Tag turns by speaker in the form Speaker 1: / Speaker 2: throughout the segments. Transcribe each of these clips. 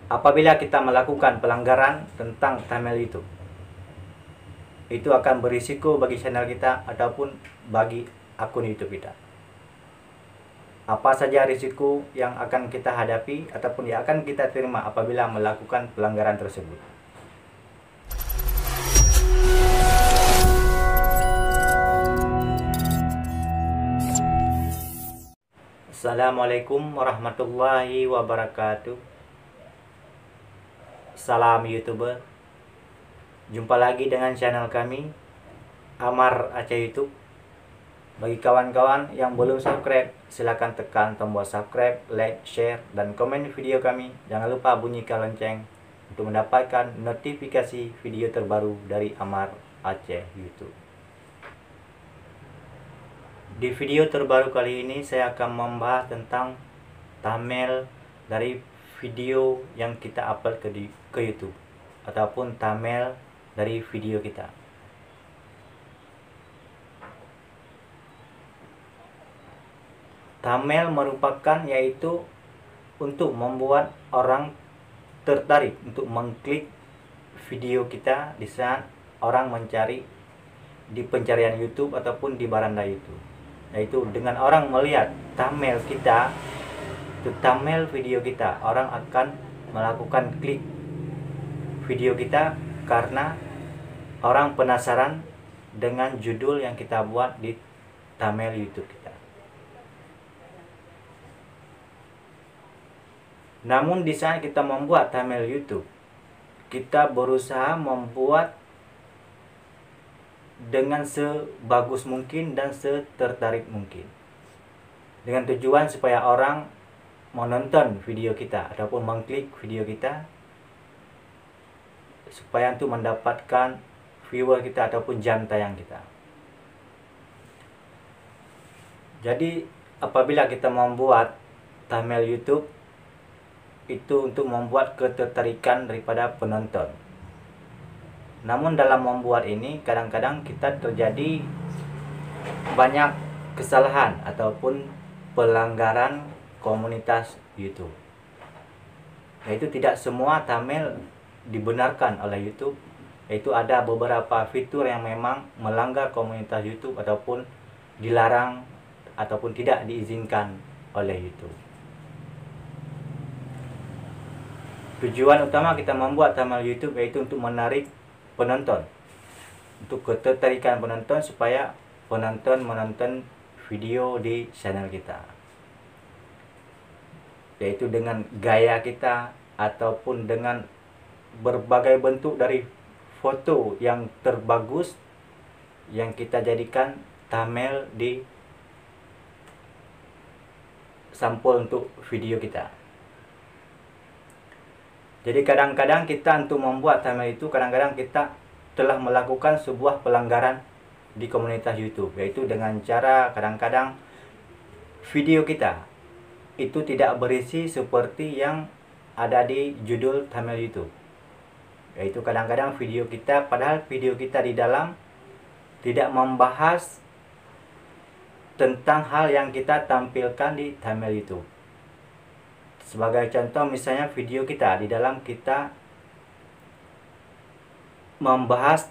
Speaker 1: apabila kita melakukan pelanggaran tentang thumbnail YouTube, itu akan berisiko bagi channel kita ataupun bagi akun YouTube kita. Apa saja risiko yang akan kita hadapi ataupun yang akan kita terima apabila melakukan pelanggaran tersebut. Assalamualaikum warahmatullahi wabarakatuh. Salam YouTuber. Jumpa lagi dengan channel kami, Amar Aceh YouTube. Bagi kawan-kawan yang belum subscribe, silakan tekan tombol subscribe, like, share, dan komen video kami. Jangan lupa bunyikan lonceng untuk mendapatkan notifikasi video terbaru dari Amar Aceh YouTube. Di video terbaru kali ini saya akan membahas tentang thumbnail dari video yang kita upload ke YouTube ataupun thumbnail dari video kita. Thumbnail merupakan yaitu untuk membuat orang tertarik untuk mengklik video kita di saat orang mencari di pencarian YouTube ataupun di beranda YouTube. Yaitu dengan orang melihat thumbnail kita, itu thumbnail video kita, orang akan melakukan klik video kita karena orang penasaran dengan judul yang kita buat di thumbnail YouTube kita. Namun di saat kita membuat thumbnail YouTube, kita berusaha membuat dengan sebagus mungkin dan setertarik mungkin, dengan tujuan supaya orang menonton video kita ataupun mengklik video kita, supaya untuk mendapatkan viewer kita ataupun jam tayang kita. Jadi apabila kita membuat thumbnail YouTube, itu untuk membuat ketertarikan daripada penonton. Namun dalam membuat ini kadang-kadang kita terjadi banyak kesalahan ataupun pelanggaran komunitas YouTube. Yaitu tidak semua thumbnail dibenarkan oleh YouTube. Yaitu ada beberapa fitur yang memang melanggar komunitas YouTube ataupun dilarang ataupun tidak diizinkan oleh YouTube. Tujuan utama kita membuat thumbnail YouTube yaitu untuk menarik penonton, untuk ketertarikan penonton supaya penonton menonton video di channel kita, yaitu dengan gaya kita ataupun dengan berbagai bentuk dari foto yang terbagus yang kita jadikan thumbnail di sampul untuk video kita. Jadi kadang-kadang kita untuk membuat thumbnail itu, kadang-kadang kita telah melakukan sebuah pelanggaran di komunitas YouTube, yaitu dengan cara kadang-kadang video kita itu tidak berisi seperti yang ada di judul thumbnail YouTube. Yaitu kadang-kadang video kita, padahal video kita di dalam tidak membahas tentang hal yang kita tampilkan di thumbnail YouTube. Sebagai contoh, misalnya video kita di dalam kita membahas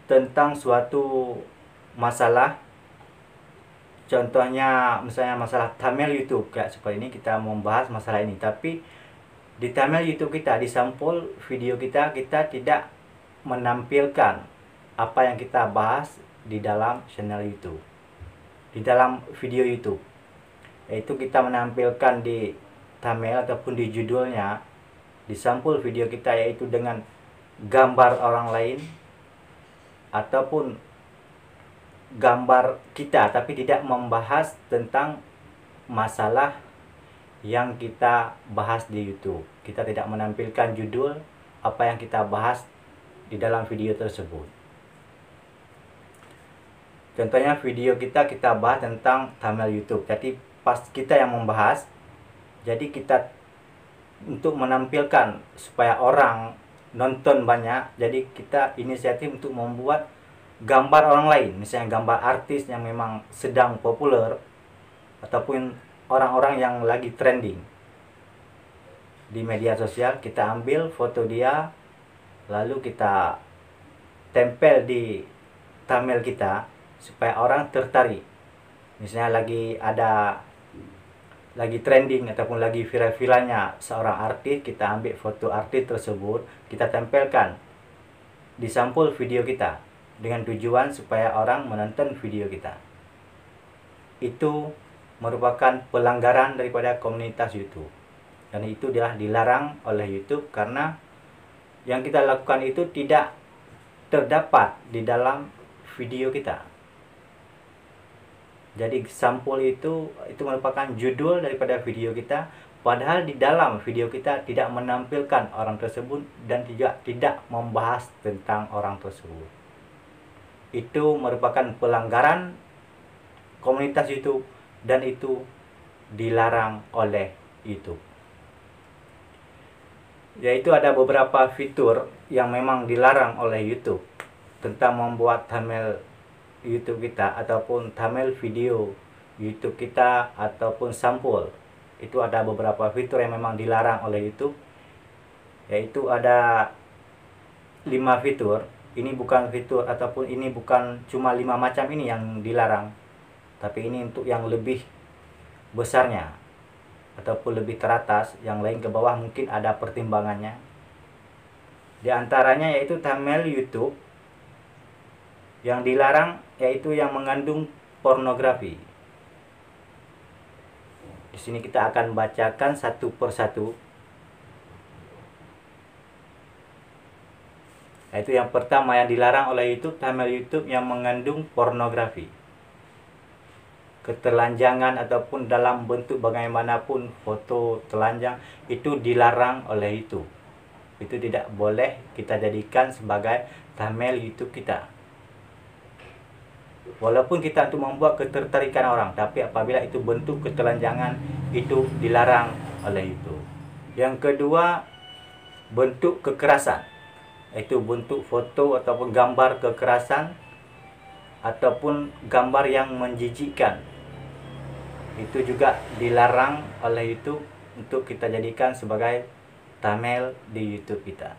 Speaker 1: tentang suatu masalah, contohnya misalnya masalah thumbnail YouTube, kayak seperti ini kita membahas masalah ini, tapi di thumbnail YouTube kita, di sampul video kita, kita tidak menampilkan apa yang kita bahas di dalam channel YouTube, di dalam video YouTube. Yaitu kita menampilkan di thumbnail ataupun di judulnya, di sampul video kita, yaitu dengan gambar orang lain ataupun gambar kita, tapi tidak membahas tentang masalah yang kita bahas di YouTube. Kita tidak menampilkan judul apa yang kita bahas di dalam video tersebut. Contohnya video kita bahas tentang thumbnail YouTube, jadi pas kita yang membahas, jadi kita untuk menampilkan supaya orang nonton banyak, jadi kita inisiatif untuk membuat gambar orang lain, misalnya gambar artis yang memang sedang populer ataupun orang-orang yang lagi trending. di media sosial, kita ambil foto dia, lalu kita tempel di thumbnail kita supaya orang tertarik. Misalnya lagi trending ataupun lagi viral-viralnya seorang artis, kita ambil foto artis tersebut, kita tempelkan di sampul video kita dengan tujuan supaya orang menonton video kita. Itu merupakan pelanggaran daripada komunitas YouTube. Dan itu adalah dilarang oleh YouTube karena yang kita lakukan itu tidak terdapat di dalam video kita. Jadi sampul itu merupakan judul daripada video kita, padahal di dalam video kita tidak menampilkan orang tersebut dan tidak membahas tentang orang tersebut. Itu merupakan pelanggaran komunitas YouTube dan itu dilarang oleh YouTube. Yaitu ada beberapa fitur yang memang dilarang oleh YouTube tentang membuat thumbnail YouTube kita ataupun thumbnail video YouTube kita ataupun sampul. Itu ada beberapa fitur yang memang dilarang oleh YouTube. Yaitu ada 5 fitur. Ini bukan fitur ataupun ini bukan cuma 5 macam ini yang dilarang, tapi ini untuk yang lebih besarnya ataupun lebih teratas, yang lain ke bawah mungkin ada pertimbangannya. Di antaranya yaitu thumbnail YouTube yang dilarang yaitu yang mengandung pornografi. Di sini kita akan bacakan satu persatu. Yaitu yang pertama yang dilarang oleh YouTube, thumbnail YouTube yang mengandung pornografi. Ketelanjangan ataupun dalam bentuk bagaimanapun foto telanjang itu dilarang oleh YouTube. Itu tidak boleh kita jadikan sebagai thumbnail YouTube kita. Walaupun kita untuk membuat ketertarikan orang, tapi apabila itu bentuk ketelanjangan itu dilarang oleh YouTube. Yang kedua, bentuk kekerasan. Itu bentuk foto ataupun gambar kekerasan ataupun gambar yang menjijikkan. Itu juga dilarang oleh YouTube untuk kita jadikan sebagai thumbnail di YouTube kita.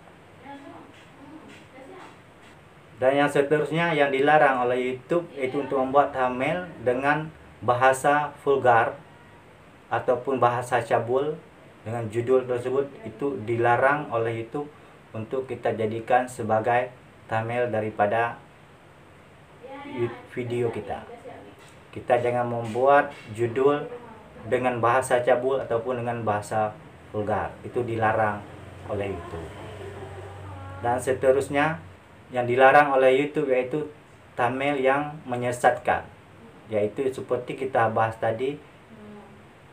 Speaker 1: Dan yang seterusnya yang dilarang oleh YouTube itu untuk membuat thumbnail dengan bahasa vulgar ataupun bahasa cabul dengan judul tersebut, itu dilarang oleh YouTube untuk kita jadikan sebagai thumbnail daripada video kita. Kita jangan membuat judul dengan bahasa cabul ataupun dengan bahasa vulgar. Itu dilarang oleh YouTube. Dan seterusnya yang dilarang oleh YouTube yaitu thumbnail yang menyesatkan. Yaitu seperti kita bahas tadi,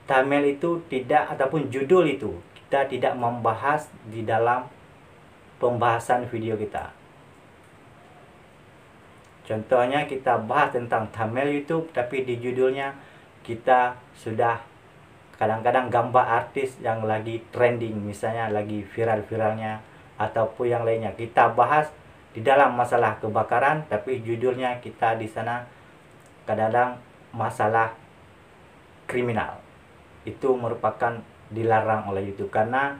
Speaker 1: thumbnail itu tidak ataupun judul itu kita tidak membahas di dalam pembahasan video kita. Contohnya kita bahas tentang thumbnail YouTube, tapi di judulnya kita sudah kadang-kadang gambar artis yang lagi trending, misalnya lagi viral-viralnya ataupun yang lainnya. Kita bahas di dalam masalah kebakaran, tapi judulnya kita di sana kadang-kadang masalah kriminal. Itu merupakan dilarang oleh YouTube karena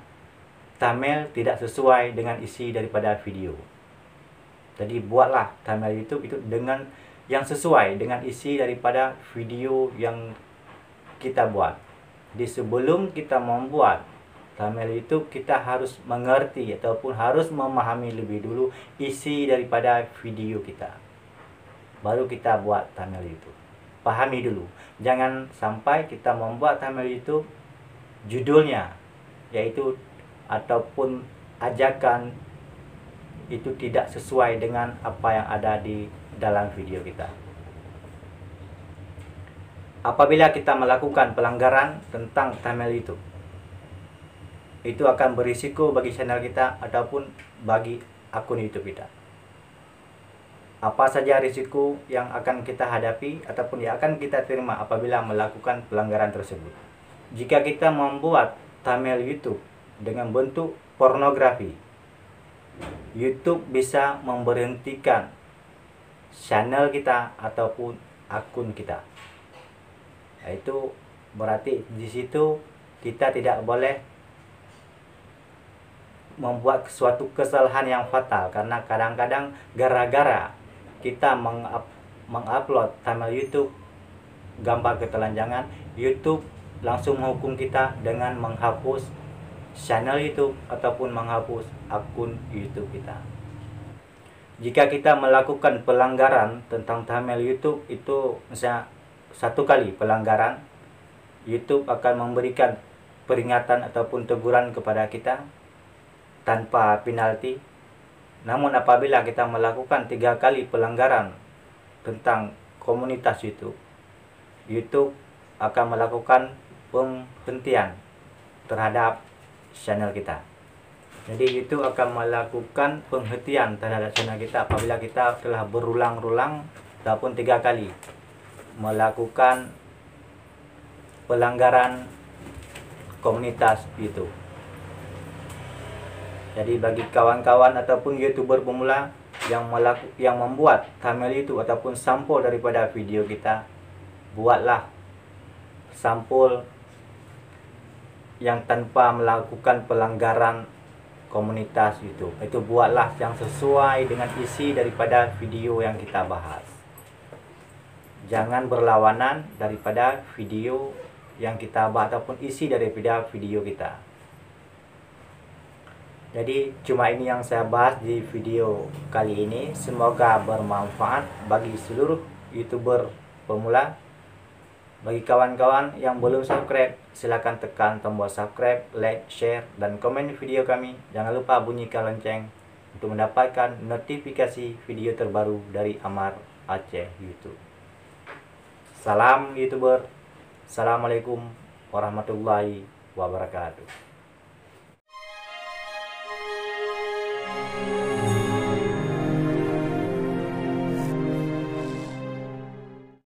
Speaker 1: thumbnail tidak sesuai dengan isi daripada video. Jadi buatlah thumbnail YouTube itu dengan yang sesuai dengan isi daripada video yang kita buat. Jadi sebelum kita membuat thumbnail YouTube, kita harus mengerti ataupun harus memahami lebih dulu isi daripada video kita. Baru kita buat thumbnail YouTube. Pahami dulu. Jangan sampai kita membuat thumbnail YouTube judulnya yaitu ataupun ajakan itu tidak sesuai dengan apa yang ada di dalam video kita. Apabila kita melakukan pelanggaran tentang thumbnail YouTube, itu akan berisiko bagi channel kita ataupun bagi akun YouTube kita. Apa saja risiko yang akan kita hadapi ataupun yang akan kita terima apabila melakukan pelanggaran tersebut? Jika kita membuat thumbnail YouTube dengan bentuk pornografi, YouTube bisa memberhentikan channel kita ataupun akun kita. Itu berarti di situ kita tidak boleh membuat suatu kesalahan yang fatal, karena kadang-kadang gara-gara kita mengupload thumbnail YouTube gambar ketelanjangan, YouTube langsung menghukum kita dengan menghapus channel YouTube ataupun menghapus akun YouTube kita. Jika kita melakukan pelanggaran tentang thumbnail YouTube itu, misalnya satu kali pelanggaran, YouTube akan memberikan peringatan ataupun teguran kepada kita tanpa penalti. Namun apabila kita melakukan 3 kali pelanggaran tentang komunitas YouTube, YouTube akan melakukan penghentian terhadap channel kita. Jadi YouTube akan melakukan penghentian terhadap channel kita apabila kita telah berulang-ulang ataupun 3 kali melakukan pelanggaran komunitas YouTube. Jadi bagi kawan-kawan ataupun YouTuber pemula yang membuat thumbnail YouTube ataupun sampul daripada video kita, buatlah sampul yang tanpa melakukan pelanggaran komunitas YouTube. Itu buatlah yang sesuai dengan isi daripada video yang kita bahas. Jangan berlawanan daripada video yang kita bahas ataupun isi daripada video kita. Jadi cuma ini yang saya bahas di video kali ini. Semoga bermanfaat bagi seluruh YouTuber pemula. Bagi kawan-kawan yang belum subscribe, silakan tekan tombol subscribe, like, share, dan komen video kami. Jangan lupa bunyikan lonceng untuk mendapatkan notifikasi video terbaru dari Amar Aceh YouTube. Salam YouTuber. Assalamualaikum warahmatullahi wabarakatuh.